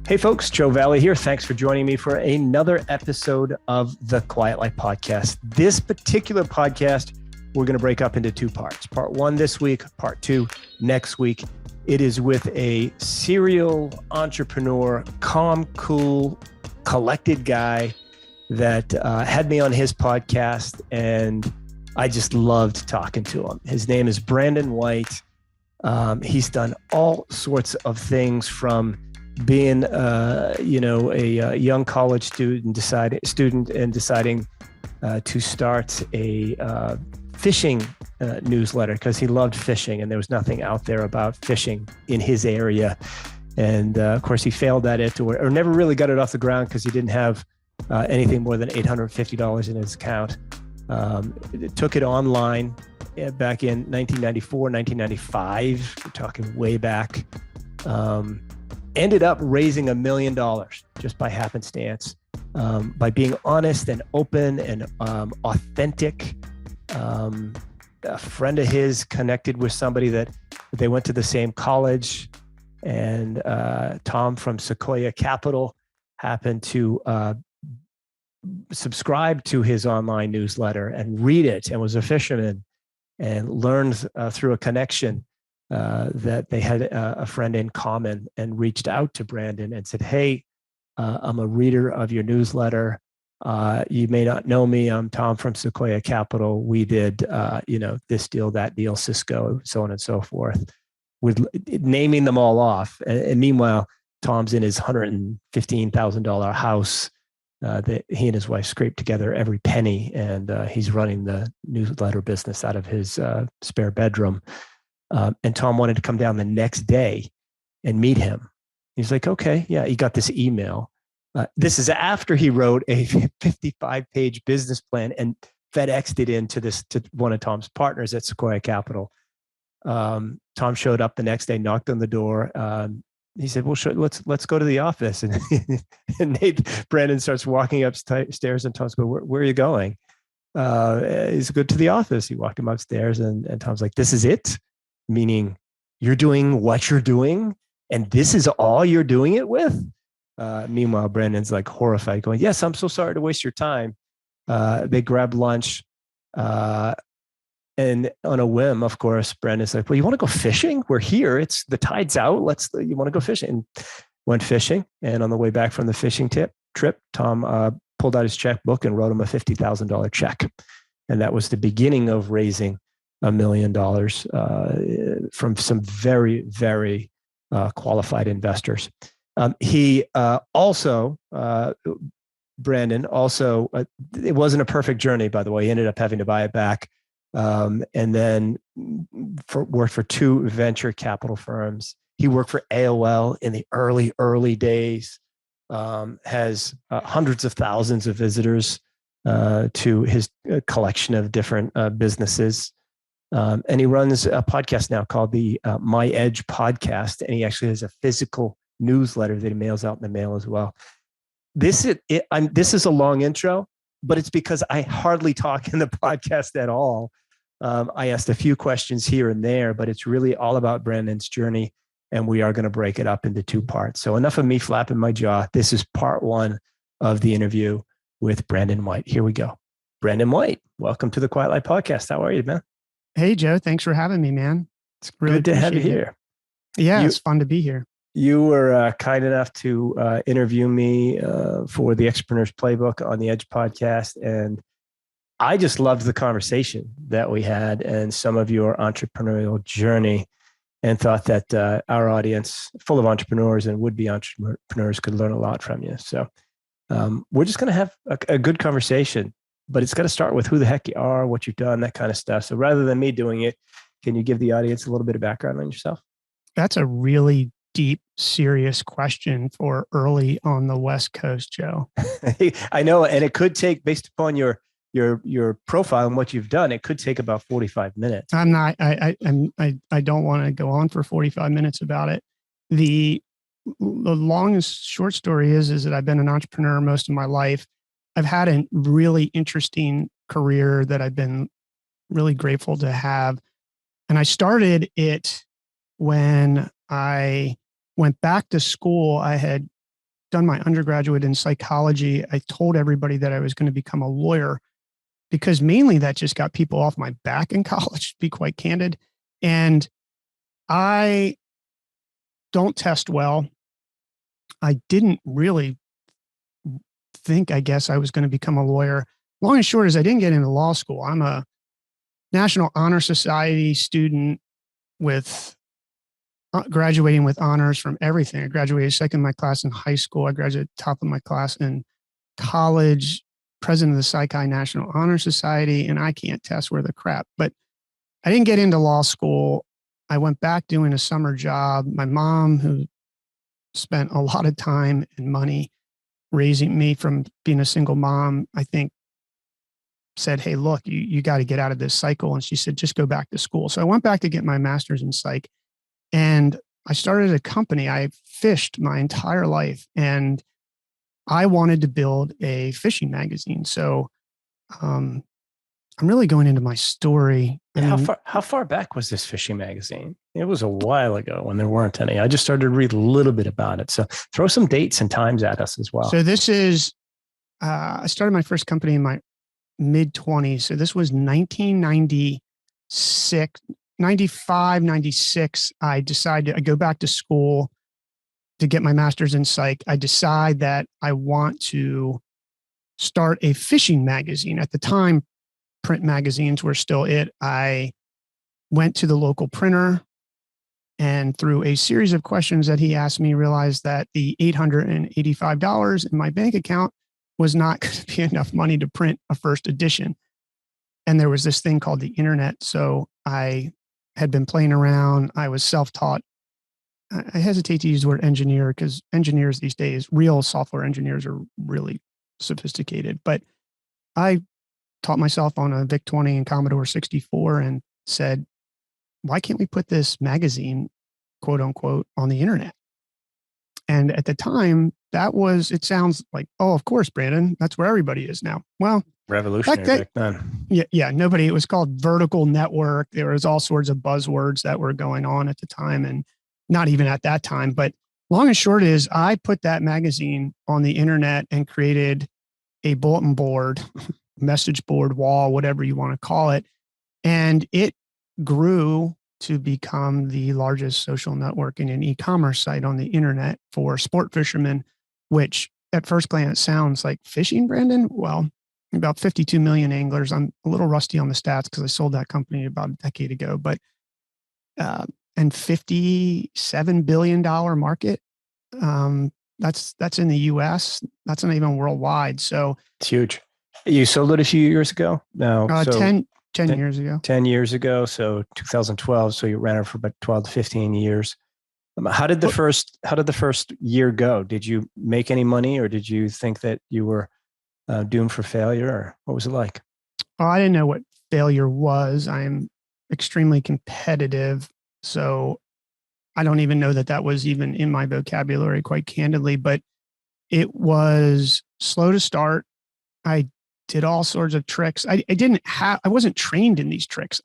Hey folks, Joe Valley here. Thanks for joining me for another episode of the Quiet Life Podcast. This particular podcast, we're going to break up into two parts. Part one this week, part two next week. It is with a serial entrepreneur, calm, cool, collected guy that had me on his podcast, and I just loved talking to him. His name is Brandon White. He's done all sorts of things, from being, a young college student and deciding to start a fishing newsletter because he loved fishing and there was nothing out there about fishing in his area. And of course, he failed at it or never really got it off the ground because he didn't have anything more than $850 in his account. Took it online back in 1994, 1995. We're talking way back. Ended up raising $1 million just by happenstance, by being honest and open and authentic. A friend of his connected with somebody that they went to the same college, and Tom from Sequoia Capital happened to subscribe to his online newsletter and read it, and was a fisherman, and learned through a connection that they had a friend in common, and reached out to Brandon and said, "Hey, I'm a reader of your newsletter. You may not know me. I'm Tom from Sequoia Capital. We did, this deal, that deal, Cisco, so on and so forth," with naming them all off. And meanwhile, Tom's in his $115,000 house that he and his wife scraped together every penny, and he's running the newsletter business out of his spare bedroom. And Tom wanted to come down the next day and meet him. He's like, "Okay, yeah." He got this email. This is after he wrote a 55-page business plan and FedExed it to one of Tom's partners at Sequoia Capital. Tom showed up the next day, knocked on the door. He said, "Well, let's go to the office." And Brandon starts walking upstairs, and Tom's going, where are you going? He's good to the office. He walked him upstairs, and Tom's like, "This is it?" Meaning, you're doing what you're doing, and this is all you're doing it with? Meanwhile, Brandon's like horrified, going, "Yes, I'm so sorry to waste your time." They grab lunch, and on a whim, of course, Brandon's like, "Well, you want to go fishing? We're here. The tide's out. You want to go fishing?" And went fishing. And on the way back from the fishing trip, Tom pulled out his checkbook and wrote him a $50,000 check. And that was the beginning of raising $1 million from some very, very qualified investors. Brandon also, it wasn't a perfect journey, by the way. He ended up having to buy it back. And then worked for two venture capital firms. He worked for AOL in the early days, has hundreds of thousands of visitors to his collection of different businesses. And he runs a podcast now called the My Edge Podcast. And he actually has a physical newsletter that he mails out in the mail as well. This is a long intro, but it's because I hardly talk in the podcast at all. I asked a few questions here and there, but it's really all about Brandon's journey, and we are going to break it up into two parts. So enough of me flapping my jaw. This is part one of the interview with Brandon White. Here we go. Brandon White, welcome to the Quiet Life Podcast. How are you, man? Hey, Joe. Thanks for having me, man. It's really good to have you here. Yeah, it's fun to be here. You were kind enough to interview me for the Entrepreneur's Playbook on the Edge podcast. And I just loved the conversation that we had and some of your entrepreneurial journey, and thought that our audience, full of entrepreneurs and would-be entrepreneurs, could learn a lot from you. So we're just going to have a good conversation, but it's got to start with who the heck you are, what you've done, that kind of stuff. So rather than me doing it, can you give the audience a little bit of background on yourself? That's a really deep, serious question for early on the West Coast, Joe. I know, and it could take, based upon your profile and what you've done, it could take about 45 minutes. I don't want to go on for 45 minutes about it. The long and short story is that I've been an entrepreneur most of my life. I've had a really interesting career that I've been really grateful to have. And I started it when I went back to school. I had done my undergraduate in psychology, I told everybody that I was going to become a lawyer because mainly that just got people off my back in college, to be quite candid. And I don't test well. I didn't really think, I guess, I was going to become a lawyer. Long and short is I didn't get into law school. I'm a National Honor Society student with graduating with honors from everything. I graduated second in my class in high school. I graduated top of my class in college, president of the Psychi National Honor Society, and I can't test worth a crap. But I didn't get into law school. I went back doing a summer job. My mom, who spent a lot of time and money raising me from being a single mom, I think said, hey, look, you got to get out of this cycle. And she said, just go back to school. So I went back to get my master's in psych. And I started a company. I fished my entire life and I wanted to build a fishing magazine. So I'm really going into my story. How far back was this fishing magazine? It was a while ago when there weren't any. I just started to read a little bit about it. So throw some dates and times at us as well. So this is, I started my first company in my mid 20s. So this was 1996. 95, 96, I decided I go back to school to get my master's in psych. I decide that I want to start a fishing magazine. At the time, print magazines were still it. I went to the local printer and through a series of questions that he asked me, realized that the $885 in my bank account was not going to be enough money to print a first edition. And there was this thing called the internet. So I had been playing around. I was self-taught. I hesitate to use the word engineer because engineers these days, real software engineers, are really sophisticated. But I taught myself on a VIC-20 and Commodore 64 and said, why can't we put this magazine, quote unquote, on the internet? And at the time, it sounds like, oh, of course, Brandon, that's where everybody is now. Well, revolutionary back then. Yeah, nobody. It was called vertical network. There was all sorts of buzzwords that were going on at the time, and not even at that time. But long and short is, I put that magazine on the internet and created a bulletin board, message board, wall, whatever you want to call it, and it grew to become the largest social networking and e-commerce site on the internet for sport fishermen, which at first glance sounds like fishing, Brandon. Well, about 52 million anglers. I'm a little rusty on the stats because I sold that company about a decade ago, but and $57 billion market. That's in the US. That's not even worldwide. So it's huge. You sold it a few years ago? No, 10 years ago. 10 years ago. So 2012. So you ran it for about 12 to 15 years. How did the first year go? Did you make any money, or did you think that you were doomed for failure, or what was it like? Oh, I didn't know what failure was. I'm extremely competitive. So I don't even know that was even in my vocabulary, quite candidly, but it was slow to start. I did all sorts of tricks. I wasn't trained in these tricks.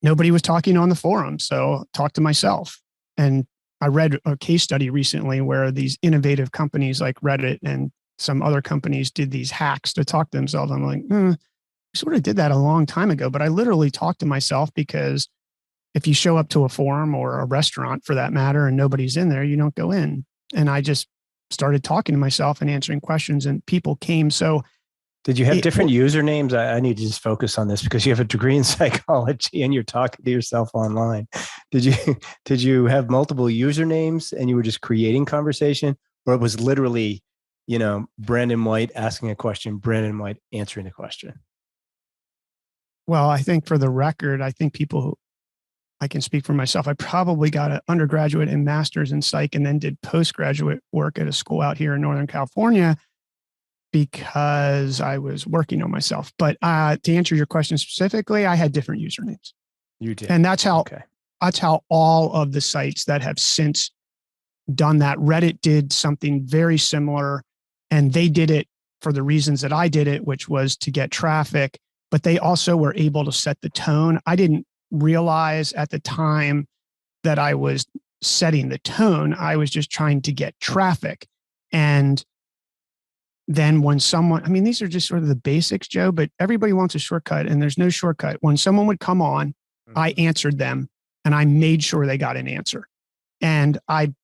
Nobody was talking on the forum. So talk to myself. And I read a case study recently where these innovative companies like Reddit and some other companies did these hacks to talk to themselves. I'm like, I sort of did that a long time ago, but I literally talked to myself, because if you show up to a forum or a restaurant for that matter and nobody's in there, you don't go in. And I just started talking to myself and answering questions, and people came. So did you have different usernames? I need to just focus on this because you have a degree in psychology and you're talking to yourself online. Did you have multiple usernames and you were just creating conversation, or it was literally, Brandon White asking a question, Brandon White answering the question? Well, I think for the record, I can speak for myself. I probably got an undergraduate and master's in psych and then did postgraduate work at a school out here in Northern California because I was working on myself. But to answer your question specifically, I had different usernames. You did. And that's how all of the sites that have since done that. Reddit did something very similar, and they did it for the reasons that I did it, which was to get traffic, but they also were able to set the tone. I didn't realize at the time that I was setting the tone. I was just trying to get traffic. And then when someone, I mean, these are just sort of the basics, Joe, but everybody wants a shortcut and there's no shortcut. When someone would come on, I answered them and I made sure they got an answer. And I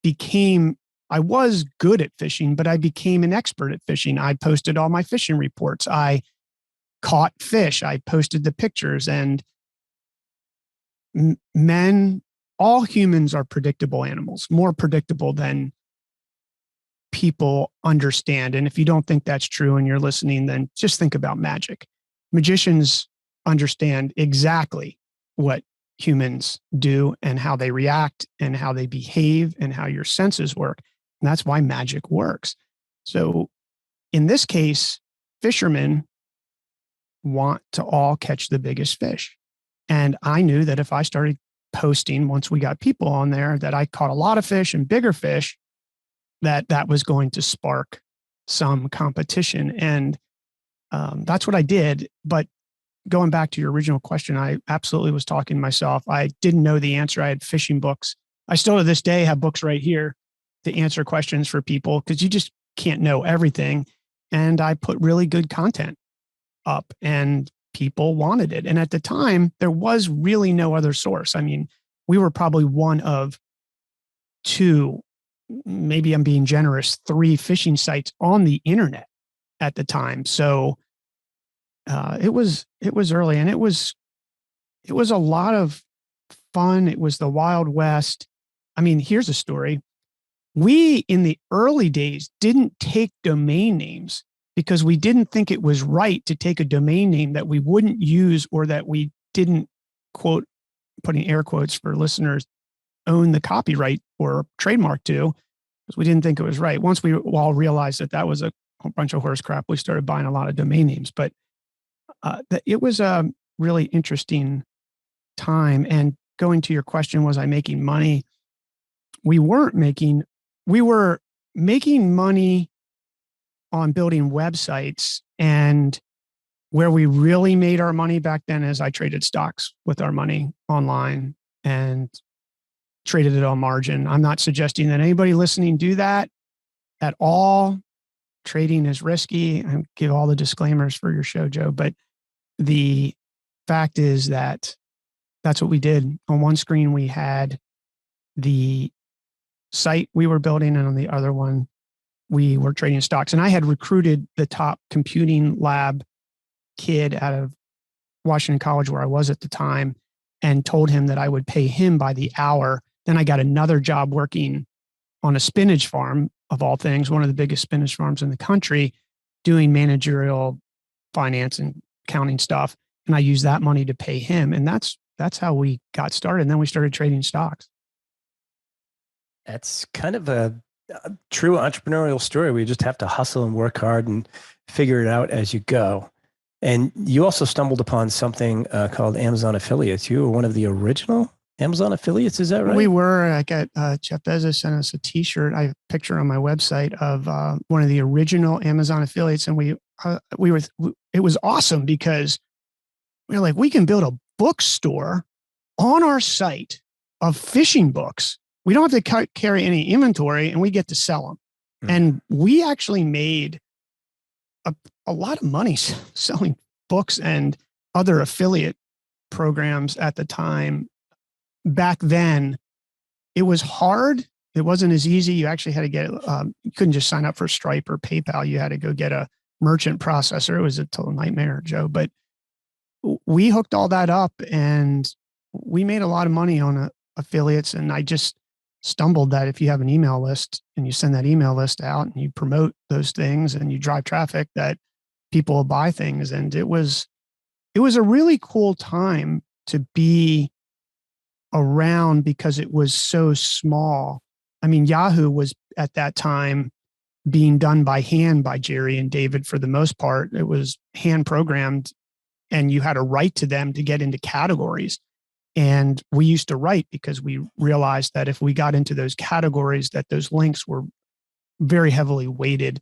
was good at fishing, but I became an expert at fishing. I posted all my fishing reports. I caught fish. I posted the pictures, and all humans are predictable animals, more predictable than people understand. And if you don't think that's true and you're listening, then just think about magic. Magicians understand exactly what humans do and how they react and how they behave and how your senses work. And that's why magic works. So in this case, fishermen want to all catch the biggest fish. And I knew that if I started posting, once we got people on there, that I caught a lot of fish and bigger fish, that was going to spark some competition. And that's what I did. But going back to your original question, I absolutely was talking to myself. I didn't know the answer. I had fishing books. I still to this day have books right here to answer questions for people because you just can't know everything. And I put really good content up and people wanted it. And at the time, there was really no other source. I mean, we were probably one of two, maybe I'm being generous, 3 fishing sites on the internet at the time. So it was early, and it was a lot of fun. It was the Wild West. I mean, here's a story. We in the early days didn't take domain names because we didn't think it was right to take a domain name that we wouldn't use or that we didn't, quote, putting air quotes for listeners, own the copyright or trademark to, because we didn't think it was right. Once we all realized that was a whole bunch of horse crap, we started buying a lot of domain names. But it was a really interesting time. And going to your question, was I making money? We were making money on building websites. And where we really made our money back then is I traded stocks with our money online and traded it on margin. I'm not suggesting that anybody listening do that at all. Trading is risky. I give all the disclaimers for your show, Joe. But the fact is that that's what we did. On one screen, we had the site we were building, and on the other one, we were trading stocks. And I had recruited the top computing lab kid out of Washington College, where I was at the time, and told him that I would pay him by the hour. Then I got another job working on a spinach farm, of all things, one of the biggest spinach farms in the country, doing managerial finance and accounting stuff. And I used that money to pay him. And that's how we got started. And then we started trading stocks. That's kind of a true entrepreneurial story. We just have to hustle and work hard and figure it out as you go. And you also stumbled upon something called Amazon affiliates. You were one of the original Amazon affiliates. Is that right? We were. I got Jeff Bezos sent us a T-shirt. I have a picture on my website of one of the original Amazon affiliates, and we were. It was awesome because we were like, we can build a bookstore on our site of fishing books. We don't have to carry any inventory, and we get to sell them. Mm-hmm. And we actually made a lot of money selling books and other affiliate programs at the time. Back then, it was hard. It wasn't as easy. You actually had to get, you couldn't just sign up for Stripe or PayPal. You had to go get a merchant processor. It was a total nightmare, Joe. But we hooked all that up and we made a lot of money on affiliates. And I just stumbled that if you have an email list and you send that email list out and you promote those things and you drive traffic, that people will buy things. And it was a really cool time to be around because it was so small. I mean, Yahoo was at that time being done by hand by Jerry and David for the most part. It was hand programmed and you had to write to them to get into categories. And we used to write because we realized that if we got into those categories, that those links were very heavily weighted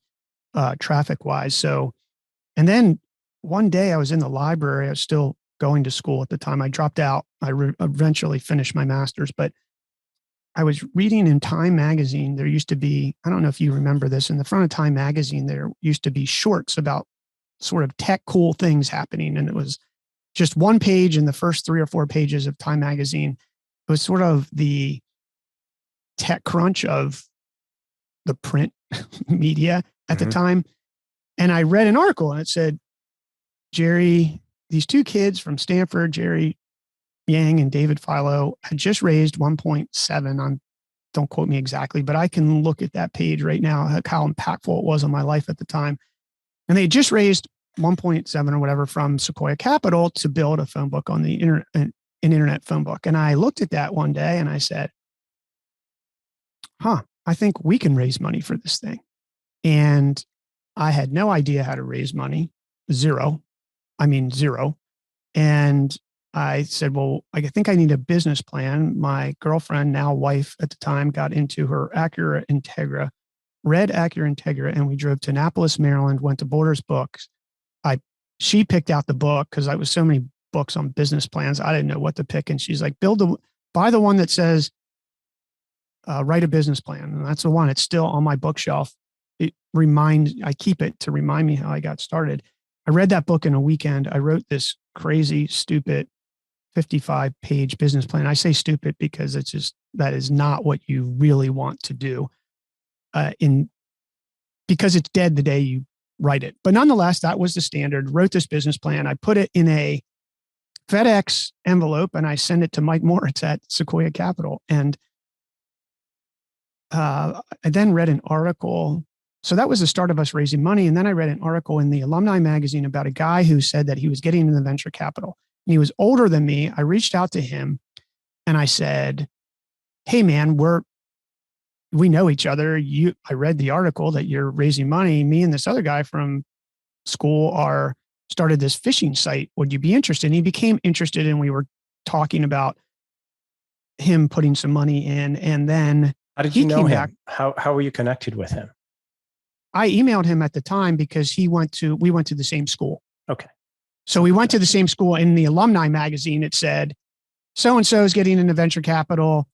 traffic wise. So, and then one day I was in the library. I was still going to school at the time. I dropped out. I eventually finished my master's, but I was reading in Time magazine. There used to be, I don't know if you remember this, in the front of Time magazine, there used to be shorts about sort of tech cool things happening. And it was just one page in the first 3 or 4 pages of Time magazine. It was sort of the tech crunch of the print media at the time. And I read an article and it said, Jerry, these 2 kids from Stanford, Jerry Yang and David Philo, had just raised 1.7. Don't quote me exactly, but I can look at that page right now, how impactful it was on my life at the time. And they just raised 1.7 or whatever from Sequoia Capital to build a phone book on the internet, an internet phone book. And I looked at that one day and I said, I think we can raise money for this thing. And I had no idea how to raise money. Zero. And I said, well, I think I need a business plan. My girlfriend, now wife at the time, got into her Acura Integra, red Acura Integra, and we drove to Annapolis, Maryland, went to Borders Books. She picked out the book because I was so many books on business plans. I didn't know what to pick. And she's like, buy the one that says, write a business plan. And that's the one. It's still on my bookshelf. I keep it to remind me how I got started. I read that book in a weekend. I wrote this crazy, stupid 55-page business plan. I say stupid because that is not what you really want to do because it's dead the day you write it. But nonetheless, that was the standard. Wrote this business plan. I put it in a FedEx envelope and I sent it to Mike Moritz at Sequoia Capital. And I then read an article. So that was the start of us raising money. And then I read an article in the Alumni magazine about a guy who said that he was getting into venture capital. And he was older than me. I reached out to him and I said, hey man, we know each other. I read the article that you're raising money. Me and this other guy from school started this fishing site. Would you be interested? And he became interested and we were talking about him putting some money in. And then how did you know him? How were you connected with him? I emailed him at the time because we went to the same school. Okay. So we went to the same school. In the Alumni magazine, it said, so-and-so is getting into venture capital.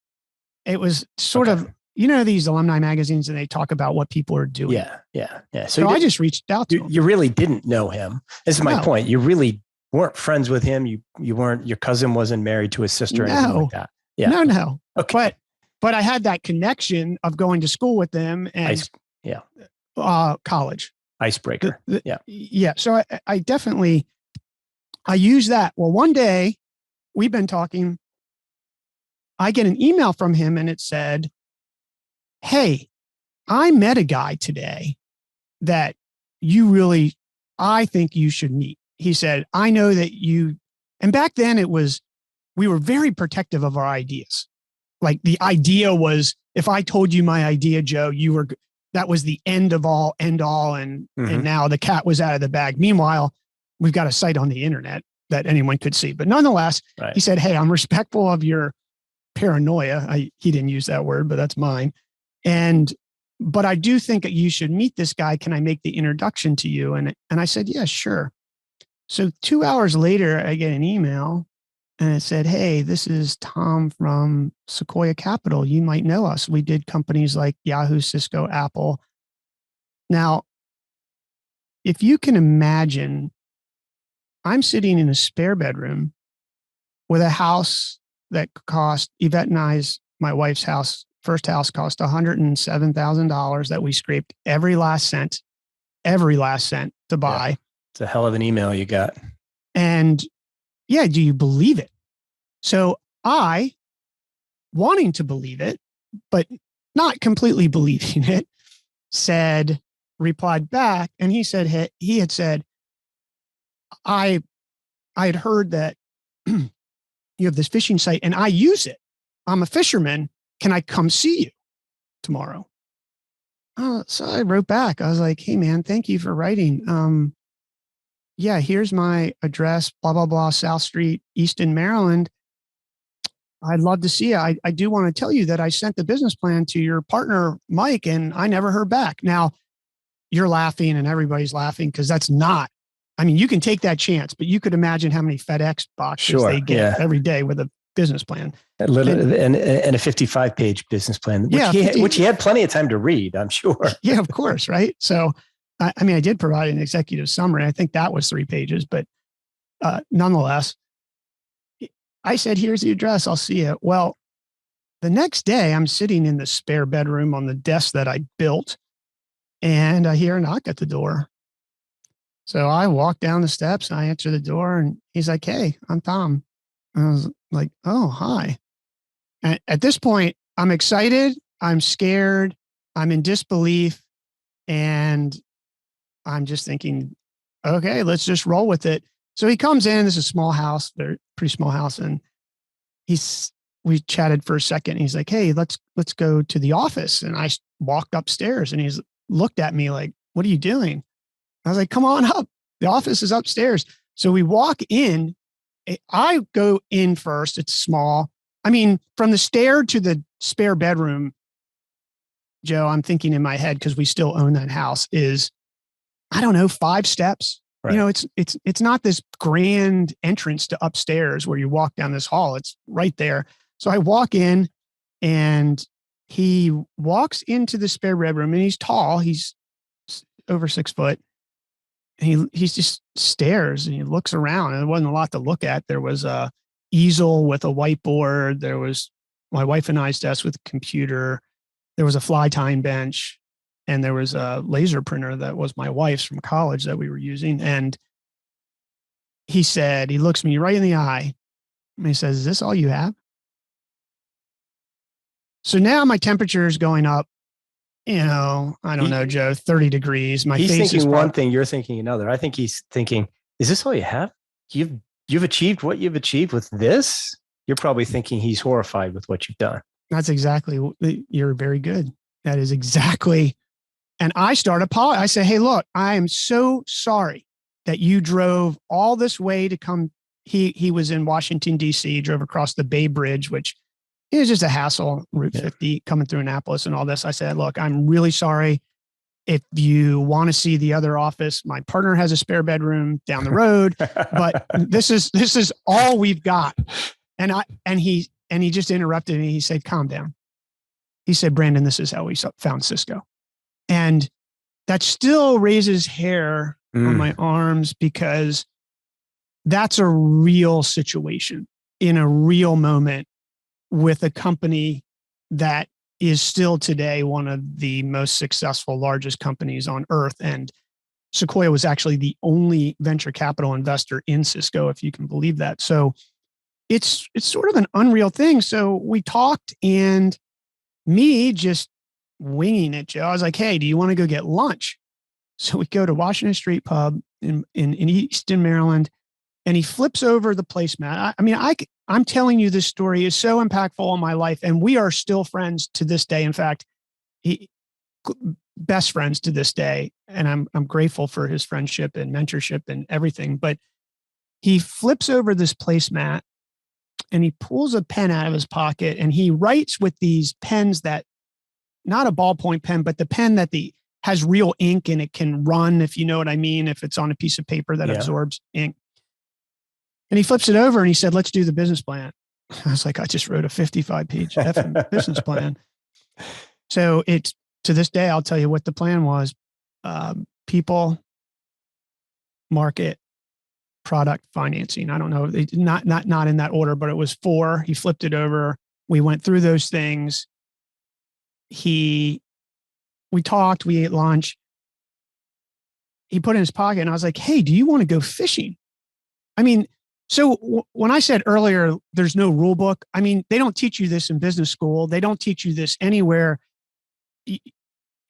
It was sort of, these alumni magazines and they talk about what people are doing. Yeah. So I just reached out to him. You really didn't know him. This is my point. You really weren't friends with him. You weren't, your cousin wasn't married to his sister or anything like that. Yeah. No. Okay. But I had that connection of going to school with them and college. Icebreaker. Yeah. So I definitely, I use that. Well, one day we've been talking, I get an email from him and it said, hey, I met a guy today that I think you should meet. He said, I know that and back then we were very protective of our ideas. Like the idea was, if I told you my idea, Joe, that was the end all. And now the cat was out of the bag. Meanwhile, we've got a site on the internet that anyone could see. But nonetheless, He said, hey, I'm respectful of your paranoia. He didn't use that word, but that's mine. But I do think that you should meet this guy. Can I make the introduction to you? And I said, yeah, sure. So 2 hours later, I get an email and it said, hey, this is Tom from Sequoia Capital. You might know us. We did companies like Yahoo, Cisco, Apple. Now, if you can imagine, I'm sitting in a spare bedroom with a house that cost, Yvette and I's, my wife's house, first house cost $107,000 that we scraped every last cent to buy. Yeah. It's a hell of an email you got. And yeah, do you believe it? So I, wanting to believe it, but not completely believing it, replied back, and he had said, I had heard that you have this fishing site and I use it. I'm a fisherman. Can I come see you tomorrow? So I wrote back. I was like, hey man, thank you for writing. Yeah, here's my address, blah, blah, blah, South Street, Easton, Maryland. I'd love to see you. I do want to tell you that I sent the business plan to your partner, Mike, and I never heard back. Now you're laughing and everybody's laughing because that's not, you can take that chance, but you could imagine how many FedEx boxes they get every day with a business plan. And a 55-page business plan, which he had plenty of time to read, I'm sure. Yeah, of course. Right. So, I did provide an executive summary. I think that was 3 pages, but nonetheless, I said, here's the address. I'll see you. Well, the next day I'm sitting in the spare bedroom on the desk that I built, and I hear a knock at the door. So I walk down the steps, I answer the door, and he's like, "Hey, I'm Tom." And I was like, "Oh, hi." And at this point, I'm excited, I'm scared, I'm in disbelief, and I'm just thinking, okay, let's just roll with it. So he comes in, this is a small house, pretty small house. And we chatted for a second. He's like, "Hey, let's go to the office." And I walked upstairs, and he's looked at me like, "What are you doing?" I was like, "Come on up. The office is upstairs." So we walk in. I go in first. It's small. I mean, from the stair to the spare bedroom, Joe, I'm thinking in my head, because we still own that house, is, I don't know, 5 steps. Right. You know, it's not this grand entrance to upstairs where you walk down this hall. It's right there. So I walk in, and he walks into the spare bedroom, and he's tall. He's over 6 foot. And he just stares, and he looks around, and there wasn't a lot to look at. There was a easel with a whiteboard. There was my wife and I's desk with a computer. There was a fly tying bench, and there was a laser printer that was my wife's from college that we were using. And he looks me right in the eye, and he says, "Is this all you have?" So now my temperature is going up. I don't know, Joe, 30 degrees. My he's face thinking is one thing, you're thinking another. I think he's thinking, is this all you have? You've achieved what you've achieved with this? You're probably thinking he's horrified with what you've done. That's exactly, you're very good. That is exactly. And I start apologizing. I say, "Hey, look, I am so sorry that you drove all this way to come." He was in Washington, D.C., drove across the Bay Bridge, which it was just a hassle, Route 50, coming through Annapolis and all this. I said, "Look, I'm really sorry. If you want to see the other office, my partner has a spare bedroom down the road, but this is all we've got." And he just interrupted me. He said, "Calm down." He said, "Brandon, this is how we found Cisco." And that still raises hair on my arms, because that's a real situation in a real moment with a company that is still today one of the most successful, largest companies on earth. And Sequoia was actually the only venture capital investor in Cisco, if you can believe that. So it's sort of an unreal thing. So we talked, and me just winging it, Joe. I was like, "Hey, do you want to go get lunch?" So we go to Washington Street Pub in Easton, Maryland, and he flips over the placemat. I'm telling you, this story is so impactful in my life, and we are still friends to this day. In fact, best friends to this day, and I'm grateful for his friendship and mentorship and everything. But he flips over this placemat, and he pulls a pen out of his pocket, and he writes with these pens that, not a ballpoint pen, but the pen that has real ink, and it can run, if you know what I mean, if it's on a piece of paper that absorbs ink. And he flips it over, and he said, "Let's do the business plan." I was like, I just wrote a 55-page business plan. So it's, to this day, I'll tell you what the plan was: people, market, product, financing. I don't know, not in that order, but it was 4. He flipped it over. We went through those things. We talked, we ate lunch. He put it in his pocket, and I was like, "Hey, do you want to go fishing?" So when I said earlier, there's no rule book, they don't teach you this in business school. They don't teach you this anywhere.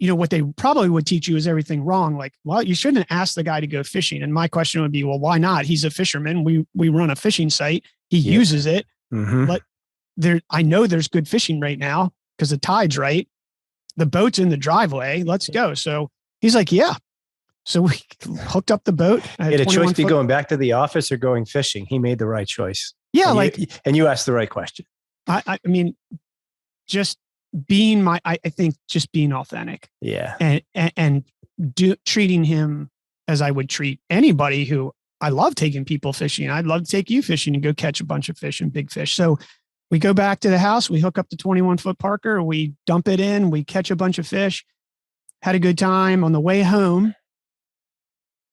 What they probably would teach you is everything wrong. Like, well, you shouldn't ask the guy to go fishing. And my question would be, well, why not? He's a fisherman. We run a fishing site. He uses it. But I know there's good fishing right now because the tide's right. The boat's in the driveway. Let's go. So he's like, "Yeah." So we hooked up the boat. He had a choice be going back to the office or going fishing. He made the right choice. Yeah. And you asked the right question. Just being I think just being authentic. Yeah. And treating him as I would treat anybody who I love taking people fishing. I'd love to take you fishing and go catch a bunch of fish and big fish. So we go back to the house, we hook up the 21-foot Parker, we dump it in, we catch a bunch of fish, had a good time. On the way home,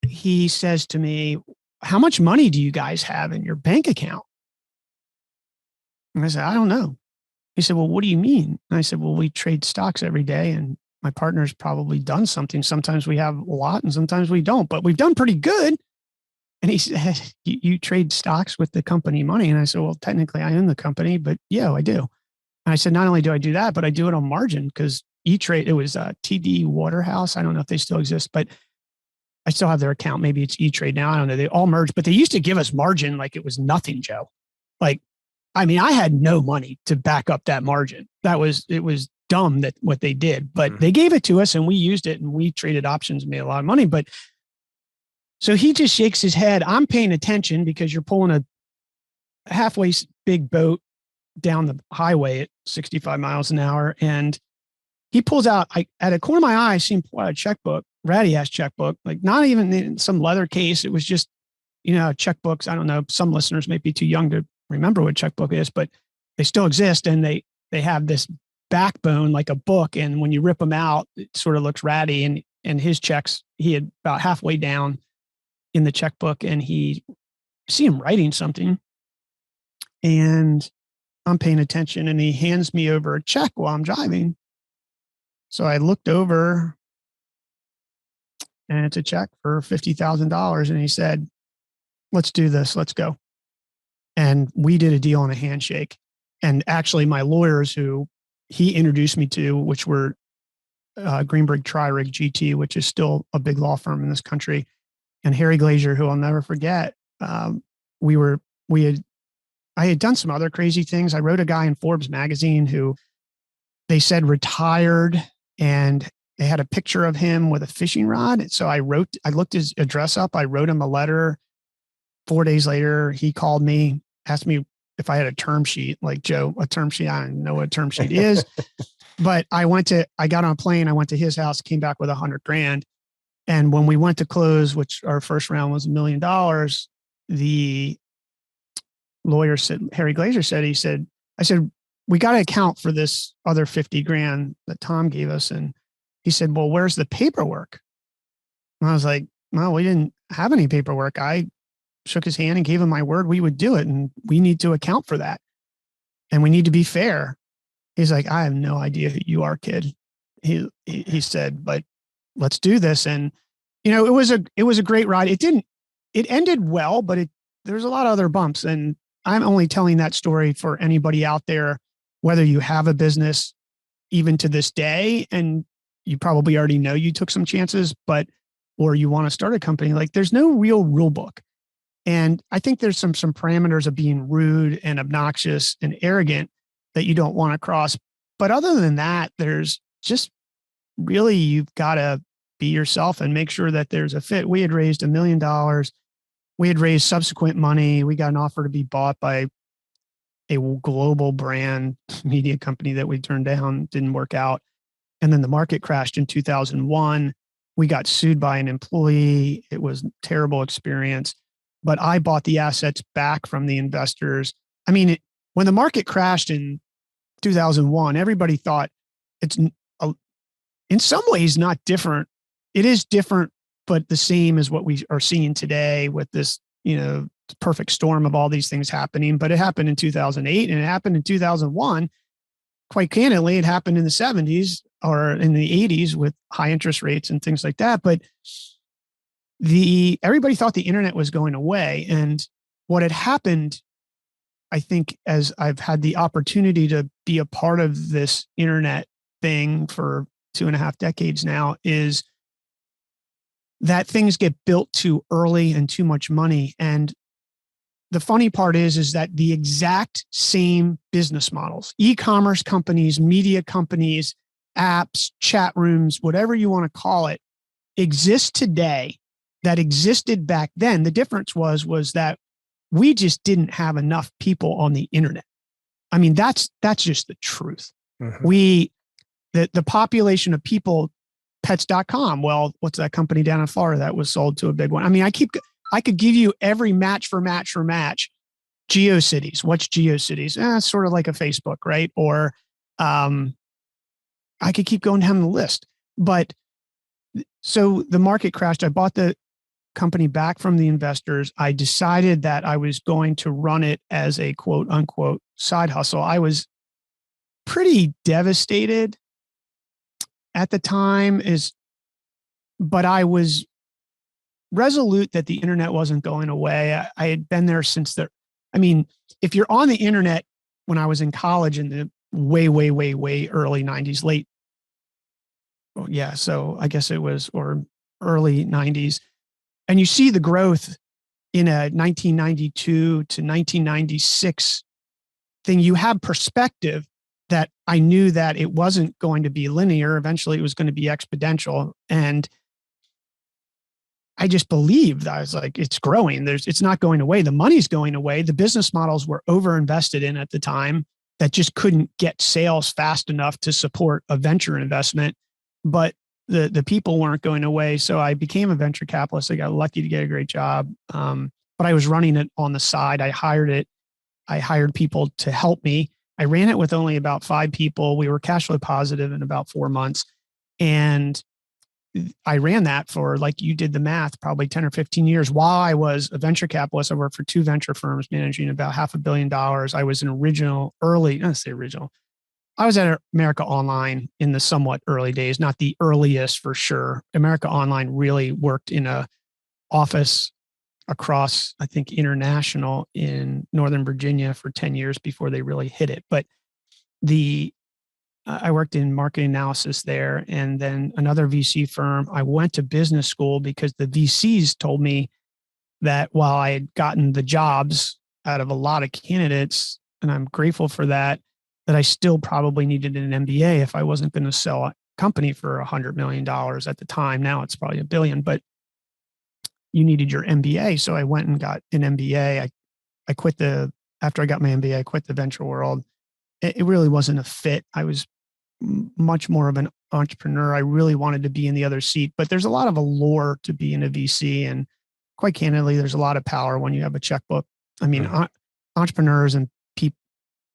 he says to me, how much money do you guys have in your bank account? And I said, I don't know. He said, well, what do you mean? And I said, well, we trade stocks every day and my partner's probably done something. Sometimes we have a lot and sometimes we don't, but we've done pretty good. And he said, you trade stocks with the company money? And I said, well, technically I own the company, but yeah, I do. And I said, not only do I do that, but I do it on margin because E-Trade, it was TD Waterhouse. I don't know if they still exist, but I still have their account. Maybe it's E-Trade now. I don't know. They all merged, but they used to give us margin like it was nothing, Joe. Like, I mean, I had no money to back up that margin. It was dumb that what they did, but they gave it to us and we used it and we traded options and made a lot of money. But so he just shakes his head. I'm paying attention because you're pulling a halfway big boat down the highway at 65 miles an hour. And he pulls out, at a corner of my eye, I see him pull out a checkbook, ratty ass checkbook, like not even in some leather case. It was just, checkbooks. I don't know. Some listeners may be too young to remember what checkbook is, but they still exist. And they have this backbone like a book. And when you rip them out, it sort of looks ratty. And his checks, he had about halfway down in the checkbook and see him writing something. And I'm paying attention and he hands me over a check while I'm driving. So I looked over and it's a check for $50,000. And he said, let's do this. Let's go. And we did a deal on a handshake. And actually my lawyers who he introduced me to, which were Greenberg Tri-Rig GT, which is still a big law firm in this country, and Harry Glazier, who I'll never forget. I had done some other crazy things. I wrote a guy in Forbes magazine who they said retired and they had a picture of him with a fishing rod. So I looked his address up. I wrote him a letter. 4 days later, he called me, asked me if I had a term sheet, like Joe, a term sheet. I don't know what a term sheet is, but I got on a plane. I went to his house, came back with $100,000. And when we went to close, which our first round was $1 million, the lawyer said, Harry Glazier said, I said, we got to account for this other $50,000 that Tom gave us. And he said, well, where's the paperwork? And I was like, no, we didn't have any paperwork. I shook his hand and gave him my word we would do it. And we need to account for that. And we need to be fair. He's like, I have no idea who you are, kid. He said, but let's do this. And, it was a great ride. It ended well, but there's a lot of other bumps. And I'm only telling that story for anybody out there, whether you have a business even to this day, and you probably already know you took some chances, or you want to start a company, like there's no real rule book. And I think there's some parameters of being rude and obnoxious and arrogant that you don't want to cross. But other than that, there's just really, you've got to be yourself and make sure that there's a fit. We had raised $1 million. We had raised subsequent money. We got an offer to be bought by a global brand media company that we turned down, didn't work out. And then the market crashed in 2001. We got sued by an employee. It was a terrible experience, but I bought the assets back from the investors. I mean, when the market crashed in 2001, everybody thought it's in some ways not different. It is different, but the same as what we are seeing today with this, perfect storm of all these things happening. But it happened in 2008 and it happened in 2001. Quite candidly, it happened in the 70s or in the 80s with high interest rates and things like that. But everybody thought the internet was going away. And what had happened, I think, as I've had the opportunity to be a part of this internet thing for 2.5 decades now, is that things get built too early and too much money. And the funny part is that the exact same business models, e-commerce companies, media companies, apps, chat rooms, whatever you want to call it, exist today that existed back then. The difference was that we just didn't have enough people on the internet. I mean, that's just the truth. Mm-hmm. The population of people, pets.com. Well, what's that company down in Florida that was sold to a big one? I mean, I could give you every match for match for match. GeoCities. What's GeoCities? It's sort of like a Facebook, right? Or I could keep going down the list. But so the market crashed. I bought the company back from the investors. I decided that I was going to run it as a quote unquote side hustle. I was pretty devastated at the time, but I was resolute that the internet wasn't going away. I had been there since if you're on the internet when I was in college in the way early 90s, so I guess it was, or early 90s, and you see the growth in a 1992 to 1996 thing, you have perspective that I knew that it wasn't going to be linear. Eventually it was going to be exponential. And I just believed, I was like, it's growing. It's not going away. The money's going away. The business models were overinvested in at the time that just couldn't get sales fast enough to support a venture investment. But the people weren't going away. So I became a venture capitalist. I got lucky to get a great job. But I was running it on the side. I hired people to help me. I ran it with only about 5 people. We were cash flow positive in about 4 months. And I ran that for, like you did the math, probably 10 or 15 years. While I was a venture capitalist, I worked for 2 venture firms managing about $500 million. I was I was at America Online in the somewhat early days, not the earliest for sure. America Online really worked in a office across, I think, international in Northern Virginia for 10 years before they really hit it. But I worked in marketing analysis there, and then another VC firm. I went to business school because the VCs told me that while I had gotten the jobs out of a lot of candidates, and I'm grateful for that I still probably needed an MBA if I wasn't going to sell a company for $100 million at the time. Now it's probably $1 billion, but you needed your MBA. So I went and got an MBA. I quit after I got my MBA, I quit the venture world. It really wasn't a fit. I was much more of an entrepreneur. I really wanted to be in the other seat, but there's a lot of allure to be in a VC. And quite candidly, there's a lot of power when you have a checkbook. I mean, entrepreneurs and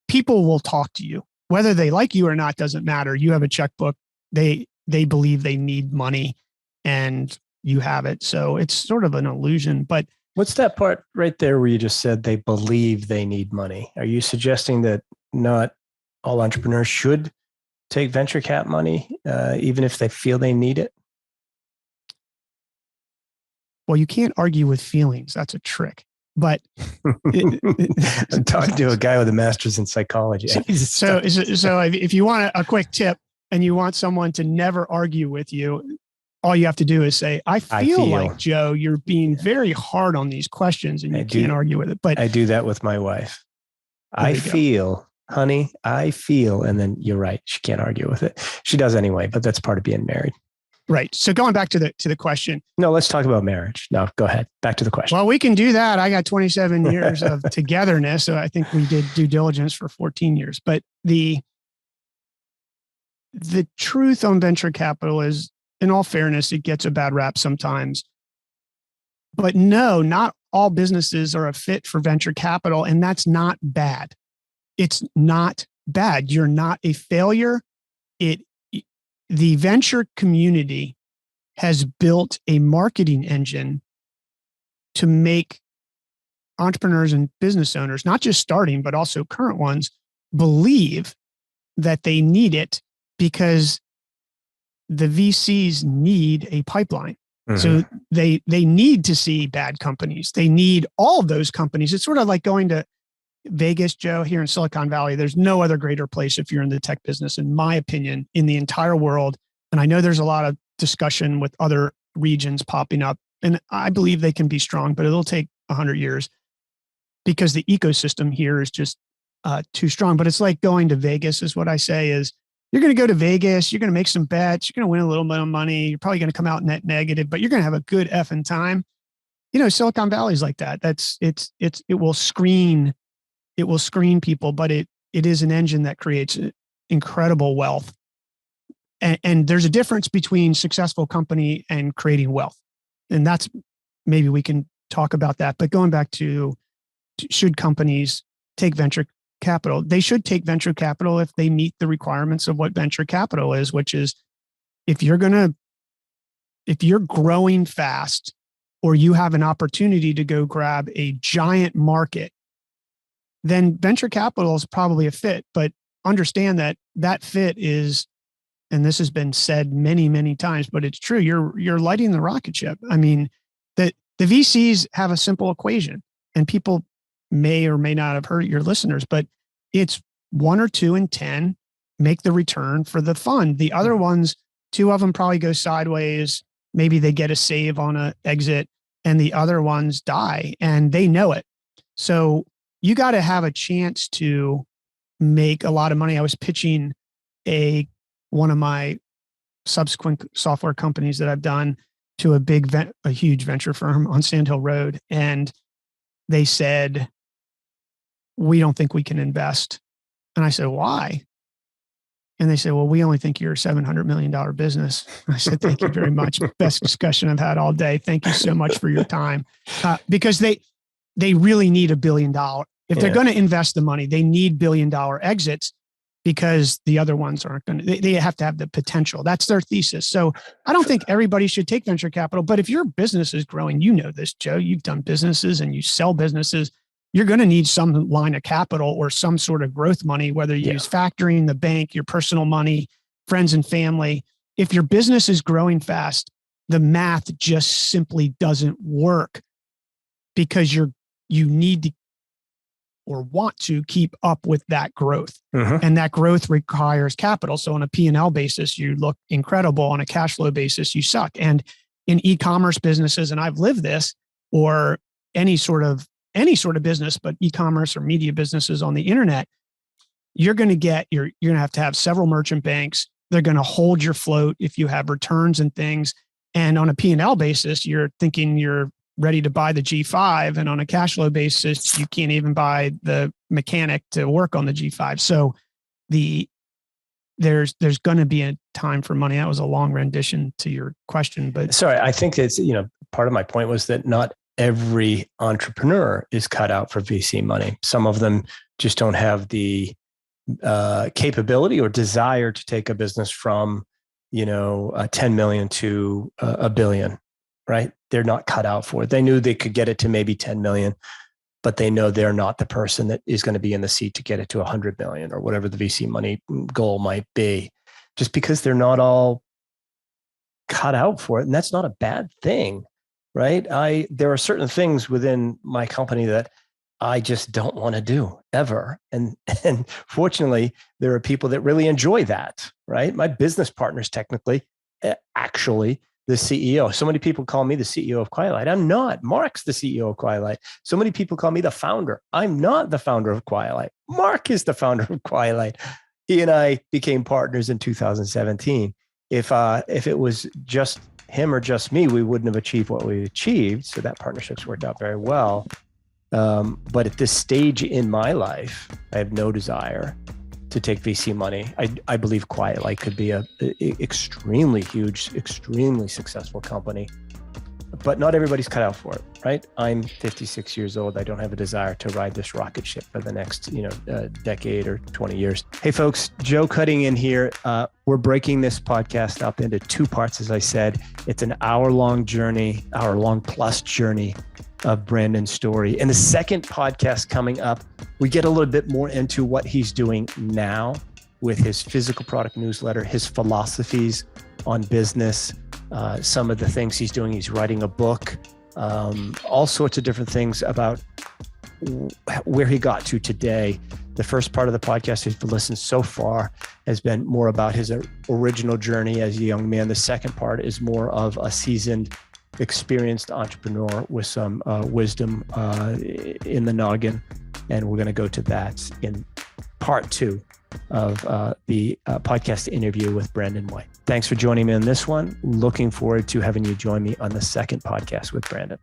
people will talk to you, whether they like you or not, doesn't matter. You have a checkbook. They believe they need money and you have it. So it's sort of an illusion, but what's that part right there where you just said they believe they need money? Are you suggesting that not all entrepreneurs should take venture cap money, even if they feel they need it? Well, you can't argue with feelings. That's a trick. But I'm talking to a guy with a master's in psychology. So if you want a quick tip and you want someone to never argue with you, all you have to do is say, I feel like, Joe, you're being very hard on these questions and you can't argue with it. But I do that with my wife. I feel, honey, I feel, and then you're right. She can't argue with it. She does anyway, but that's part of being married. Right. So going back to the question. No, let's talk about marriage. No, go ahead. Back to the question. Well, we can do that. I got 27 years of togetherness. So I think we did due diligence for 14 years. But the truth on venture capital is, in all fairness, it gets a bad rap sometimes. But no, not all businesses are a fit for venture capital. And that's not bad. It's not bad. You're not a failure. The venture community has built a marketing engine to make entrepreneurs and business owners, not just starting, but also current ones, believe that they need it because the VCs need a pipeline. Mm-hmm. So they need to see bad companies. They need all of those companies. It's sort of like going to Vegas, Joe, here in Silicon Valley. There's no other greater place if you're in the tech business, in my opinion, in the entire world. And I know there's a lot of discussion with other regions popping up, and I believe they can be strong, but it'll take 100 years because the ecosystem here is just too strong. But it's like going to Vegas is what I say is, you're going to go to Vegas, you're going to make some bets, you're going to win a little bit of money, you're probably going to come out net negative, but you're going to have a good effing time. You know, Silicon Valley's like that. It will screen people, but it is an engine that creates incredible wealth. And there's a difference between successful company and creating wealth. And that's, maybe we can talk about that. But going back to should companies take venture capital? They should take venture capital if they meet the requirements of what venture capital is, which is if you're growing fast or you have an opportunity to go grab a giant market, then venture capital is probably a fit. But understand that fit is, and this has been said many, many times, but it's true. You're lighting the rocket ship. I mean, the VCs have a simple equation, and people may or may not have heard your listeners, but it's 1 or 2 in 10 make the return for the fund. The other ones, 2 of them probably go sideways. Maybe they get a save on an exit, and the other ones die, and they know it. So you got to have a chance to make a lot of money. I was pitching one of my subsequent software companies that I've done to a huge venture firm on Sand Hill Road, and they said, "We don't think we can invest." And I said, "Why?" And they said, "Well, we only think you're a $700 million business." I said, "Thank you very much. Best discussion I've had all day. Thank you so much for your time." Because they really need $1 billion. If they're going to invest the money, they need $1 billion exits, because the other ones aren't going to, they have to have the potential. That's their thesis. So I don't think everybody should take venture capital, but if your business is growing, you know this, Joe, you've done businesses and you sell businesses, you're going to need some line of capital or some sort of growth money, whether you use factoring, the bank, your personal money, friends and family. If your business is growing fast, the math just simply doesn't work, because you need to or want to keep up with that growth. And that growth requires capital. So on a P&L basis, you look incredible. On a cash flow basis, you suck. And in e-commerce businesses, and I've lived this, or any sort of business, but e-commerce or media businesses on the internet, you're going to have several merchant banks. They're going to hold your float if you have returns and things. And on a P&L basis, you're thinking you're ready to buy the G5. And on a cash flow basis, you can't even buy the mechanic to work on the G5. So there's going to be a time for money. That was a long rendition to your question, but sorry, I think it's, part of my point was that not every entrepreneur is cut out for VC money. Some of them just don't have the capability or desire to take a business from, 10 million to $1 billion, right? They're not cut out for it. They knew they could get it to maybe 10 million, but they know they're not the person that is going to be in the seat to get it to 100 million or whatever the VC money goal might be, just because they're not all cut out for it. And that's not a bad thing, right? There are certain things within my company that I just don't want to do ever. And fortunately, there are people that really enjoy that, right? My business partners, technically, actually, the CEO. So many people call me the CEO of QuietLight. I'm not. Mark's the CEO of QuietLight. So many people call me the founder. I'm not the founder of QuietLight. Mark is the founder of QuietLight. He and I became partners in 2017. If it was just him or just me, we wouldn't have achieved what we achieved. So that partnership's worked out very well. But at this stage in my life, I have no desire to take VC money. I believe QuietLight could be a extremely huge, extremely successful company, but not everybody's cut out for it, right? I'm 56 years old. I don't have a desire to ride this rocket ship for the next, decade or 20 years. Hey folks, Joe cutting in here. We're breaking this podcast up into 2 parts. As I said, it's an hour-long plus journey of Brandon's story. In the second podcast coming up, we get a little bit more into what he's doing now with his physical product newsletter, his philosophies on business, some of the things he's doing. He's writing a book, all sorts of different things about where he got to today. The first part of the podcast, if you've listened so far, has been more about his original journey as a young man. The second part is more of a seasoned, experienced entrepreneur with some wisdom in the noggin. And we're going to go to that in part 2 of the podcast interview with Brandon White. Thanks for joining me on this one. Looking forward to having you join me on the second podcast with Brandon.